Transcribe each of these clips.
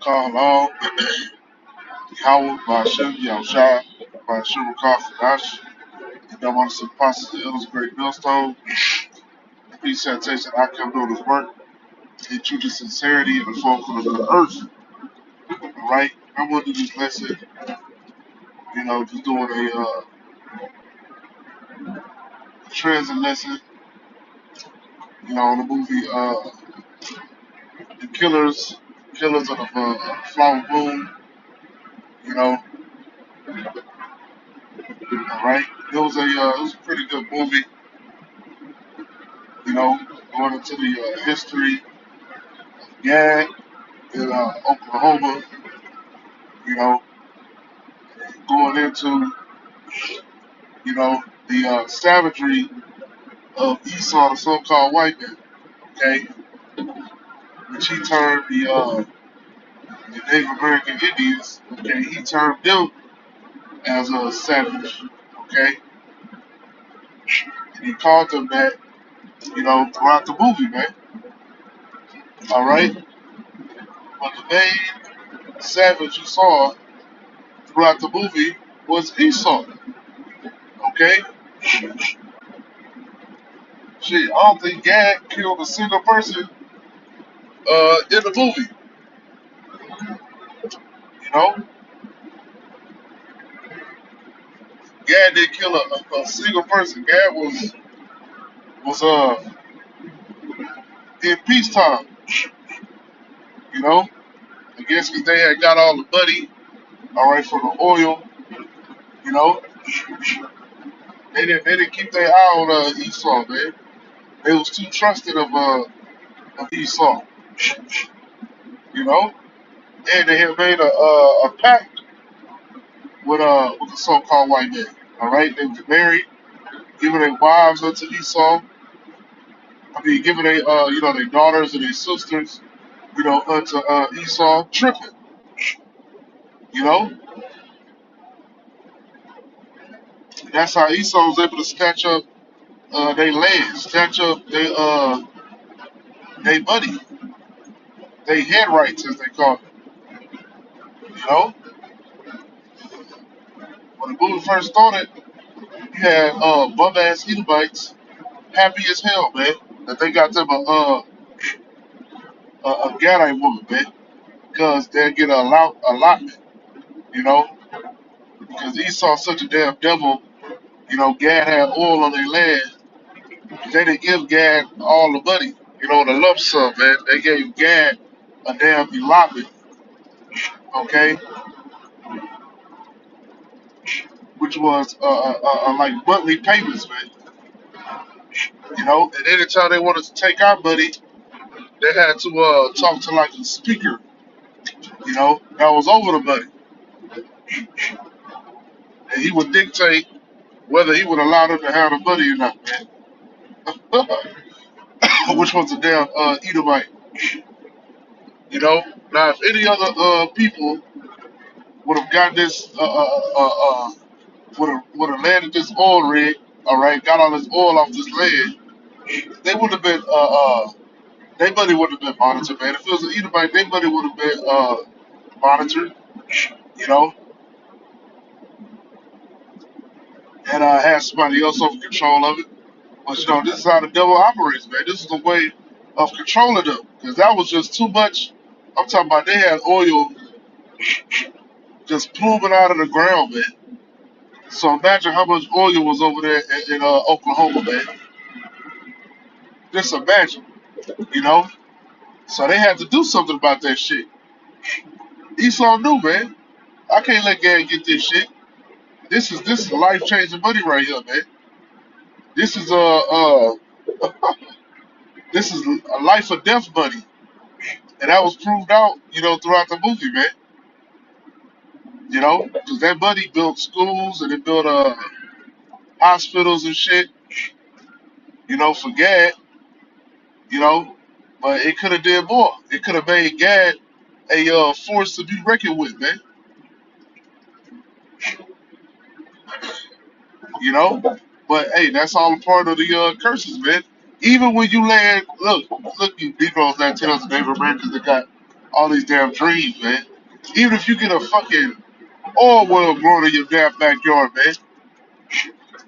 Long, Howard, Bashim, Yamshai, Bashim, Kafadash, and I want to see Apostles and Elders, Great Millstone, peace, sanitation, I come doing this work, and true to sincerity and the fulfillment of the earth. Alright? I'm going to do this lesson, just doing a transit lesson, on the movie The Killers of the Flower Moon, you know, alright? It was a pretty good movie, going into the history of Gad in Oklahoma, you know, going into, the savagery of Esau, the so-called white man, okay, which he termed the Native American Indians, okay, he termed them as a savage, okay, and he called them that, throughout the movie, man, alright, but the main savage you saw throughout the movie was Esau, okay, shit, I don't think Gad killed a single person in the movie, you know, Gad didn't kill a single person. Gad was in peacetime, you know. I guess because they had got all the money, all right, for the oil, you know. They didn't keep their eye on Esau, man. They was too trusting of Esau, you know. And they had made a pact with the so-called white man, all right. They was married, giving their wives unto Esau. I mean, giving their daughters and their sisters, unto Esau, tripping, you know. That's how Esau was able to snatch up their land, snatch up their money, their head rights as they call it. You know, when the movie first started, you had bum ass Edomites happy as hell, man, that they got them a Gadite woman, man, because they get allotment, you know, because Esau's such a damn devil. Gad had oil on their land. They didn't give Gad all the money, the lump sum, man. They gave Gad a damn allotment, okay, which was like monthly payments, man. And anytime they wanted to take our money, they had to talk to like a speaker, that was over the money, and he would dictate whether he would allow them to have the money or not, man. Which was a damn Edomite, Now, if any other people would have got this, would have landed this oil rig, all right, got all this oil off this land, they would have been their money would have been monitored, man. If it was an Edomite, their money would have been monitored, you know, and had somebody else over control of it. But this is how the devil operates, man. This is the way of controlling them, because that was just too much. I'm talking about they had oil just pluming out of the ground, man. So imagine how much oil was over there in Oklahoma, man. Just imagine, you know. So they had to do something about that shit. Esau knew, man. I can't let Gad get this shit. This is life changing money right here, man. This is this is a life or death money, and that was proved out, throughout the movie, man. Because that money built schools and it built hospitals and shit, for Gad, you know. But it could have did more. It could have made Gad a force to be reckoned with, man. You know. But hey, that's all a part of the curses, man. Even when you land, look, you Negroes, Latinos, and Native Americans that got All these damn dreams, man. Even if you get a fucking oil well growing in your damn backyard, man,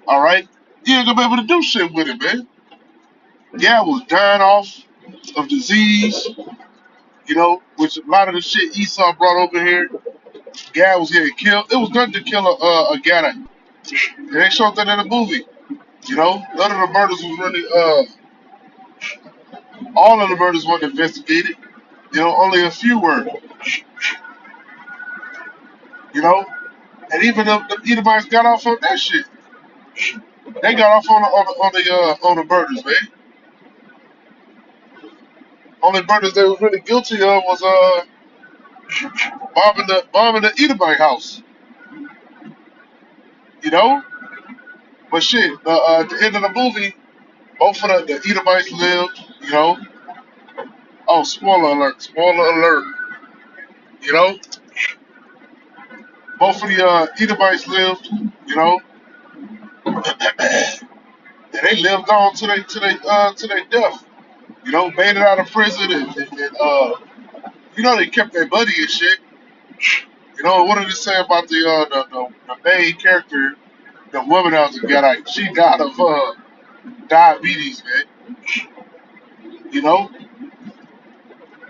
all right, you ain't gonna be able to do shit with it, man. Yeah, I was dying off of disease, which a lot of the shit Esau brought over here. Guy was getting killed. It was done to kill a guy. And they showed that in the movie. None of the murders was really, all of the murders weren't investigated. Only a few were, you know. And even the Edomites got off on that shit. They got off on the murders, man. Only murders they was really guilty of was bombing the Edomite house, you know. But shit, at the end of the movie, both of the Edomites lived, you know. Oh, spoiler alert, you know. Both of the Edomites lived, you know, and they lived on to their death. Made it out of prison, and they kept their buddy and shit. What did it say about the main character, the woman that was a Gadite? She died of diabetes, man.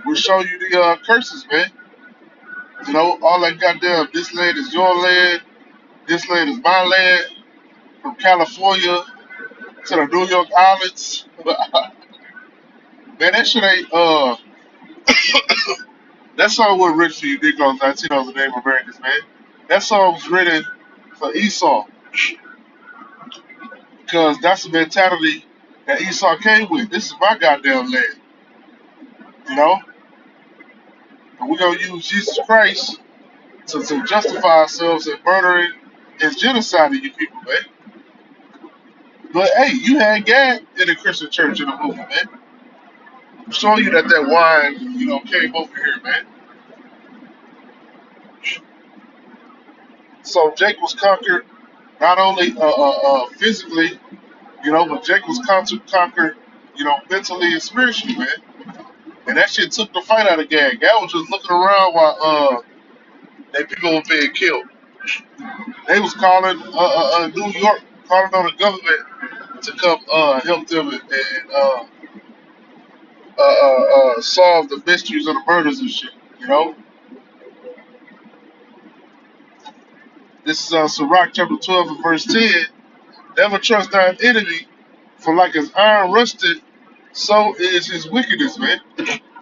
We'll show you the curses, man. All that goddamn, this land is your land, this land is my land, from California to the New York Islands. Man, that shit ain't, that song wasn't written for you Negroes, Latinos, and Native Americans, man. That song was written for Esau, because that's the mentality that Esau came with. This is my goddamn land, you know? And we're going to use Jesus Christ to justify ourselves in murdering and genociding you people, man. But hey, you had Gad in the Christian church in the movie, man. I'm showing you that wine, came over here, man. So Jake was conquered not only physically, but Jake was conquered, mentally and spiritually, man. And that shit took the fight out of Gad. Gad was just looking around while they people were being killed. They was calling New York, calling on the government to come help them and solve the mysteries of the murders and shit. This is Sirach chapter 12 and verse 10. Never trust thine enemy, for like as iron rusted, so is his wickedness, man.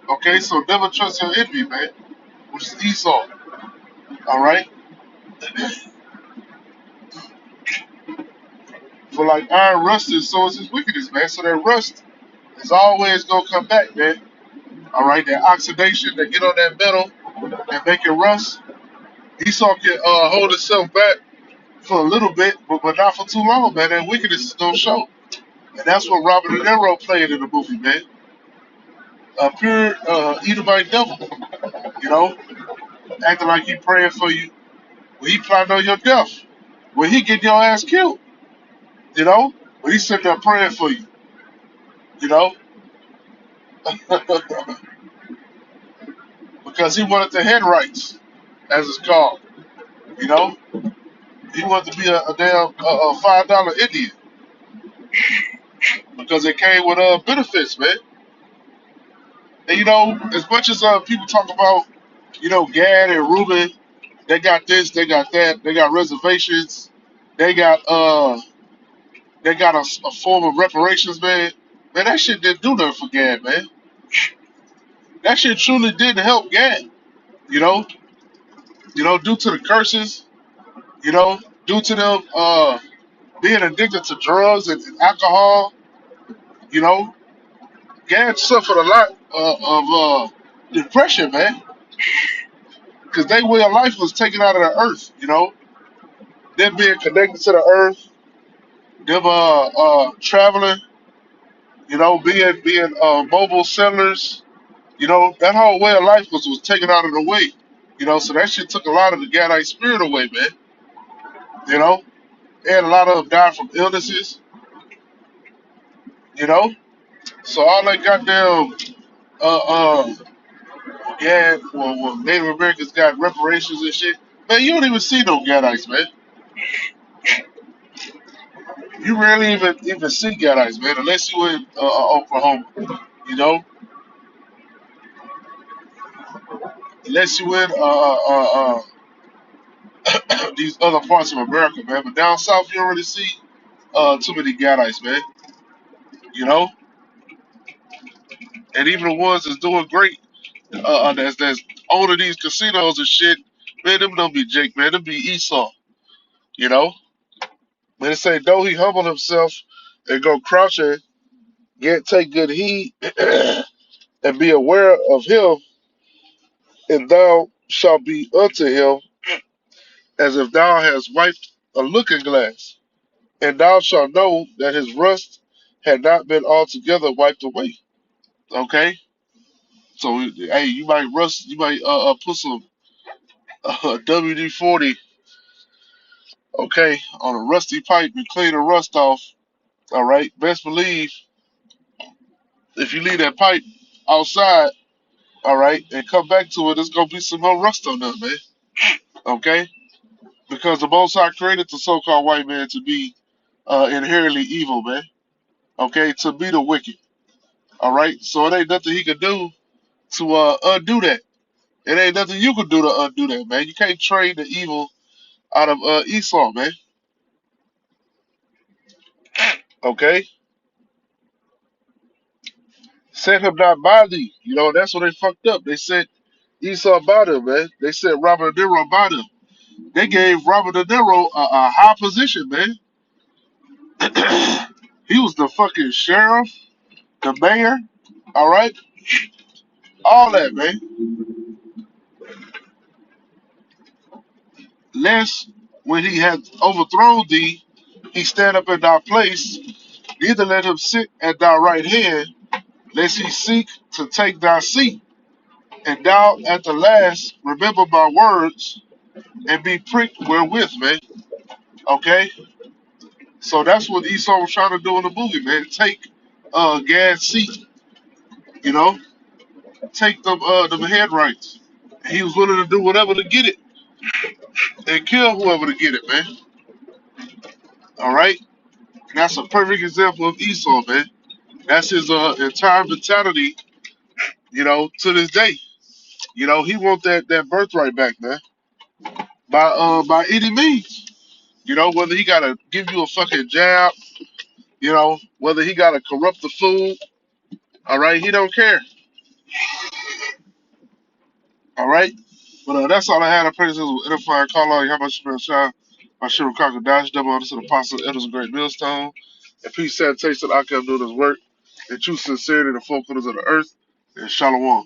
Okay, so never trust your enemy, man, which is Esau. All right, for like iron rusted, so is his wickedness, man. So that rust is always gonna come back, man. All right, that oxidation that get on that metal and make it rust. Esau can hold itself back for a little bit, but not for too long, man. That wickedness is gonna show, and that's what Robert De Niro played in the movie, man. A pure Edomite devil, you know, acting like he praying for you when he plotting on your death, when he get your ass killed, when he sitting there praying for you, you know, because he wanted the head rights, as it's called, you know. He wanted to be a damn $5 Indian because it came with benefits, man. And as much as people talk about, Gad and Reuben, they got this, they got that, they got reservations, they got a form of reparations, man. Man, that shit didn't do nothing for Gad, man. That shit truly didn't help Gad, you know. Due to the curses, due to them being addicted to drugs and alcohol, you know, Gad suffered a lot of depression, man, because their way of life was taken out of the earth, them being connected to the earth, them traveling, being mobile settlers, that whole way of life was taken out of the way, so that shit took a lot of the Gadite spirit away, man, you know, and a lot of them died from illnesses, you know, so all that goddamn uh, uh, Yeah, well, Native Americans got reparations and shit. Man, you don't even see no Gadites, man. You rarely even see Gadites, man, unless you in Oklahoma. You know, unless you in these other parts of America, man. But down south, you don't really see too many Gadites, man. You know, and even the ones that's doing great, that's owning these casinos and shit, man, them don't be Jake, man. Them be Esau. You know, man, it say though he humbled himself and go crouching, yet take good heed and be aware of him, and thou shalt be unto him as if thou hast wiped a looking glass, and thou shalt know that his rust had not been altogether wiped away. Okay, so hey, you might rust, you might put some WD 40, okay, on a rusty pipe and clean the rust off. All right, best believe if you leave that pipe outside, all right, and come back to it, there's gonna be some more rust on that, man. Okay, because the Most High created the so-called white man to be inherently evil, man. Okay, to be the wicked. All right, so it ain't nothing he could do to undo that. It ain't nothing you could do to undo that, man. You can't trade the evil out of Esau, man. Okay, set him not by thee. You know that's what they fucked up. They said Esau about him, man. They said Robert De Niro about him. They gave Robert De Niro a high position, man. He was the fucking sheriff, the mayor, all right, all that, man. Lest when he had overthrown thee, he stand up in thy place. Neither let him sit at thy right hand, lest he seek to take thy seat. And thou at the last remember my words and be pricked wherewith, man. Okay? So that's what Esau was trying to do in the movie, man. Take Gad's seat, you know, take them head rights. He was willing to do whatever to get it and kill whoever to get it, man. All right? And that's a perfect example of Esau, man. That's his entire mentality, you know, to this day. You know, he want that birthright back, man. By any means. You know, whether he gotta give you a fucking jab, you know, whether he gotta corrupt the food, all right, he don't care. All right? But that's all I had. I pray this was edifying. Call out, how much you been shine? My shit will dash double on this an apostle, elders of great millstone. And peace, sanitation, I can do this work. And true sincerity, the four corners of the earth. And shalom.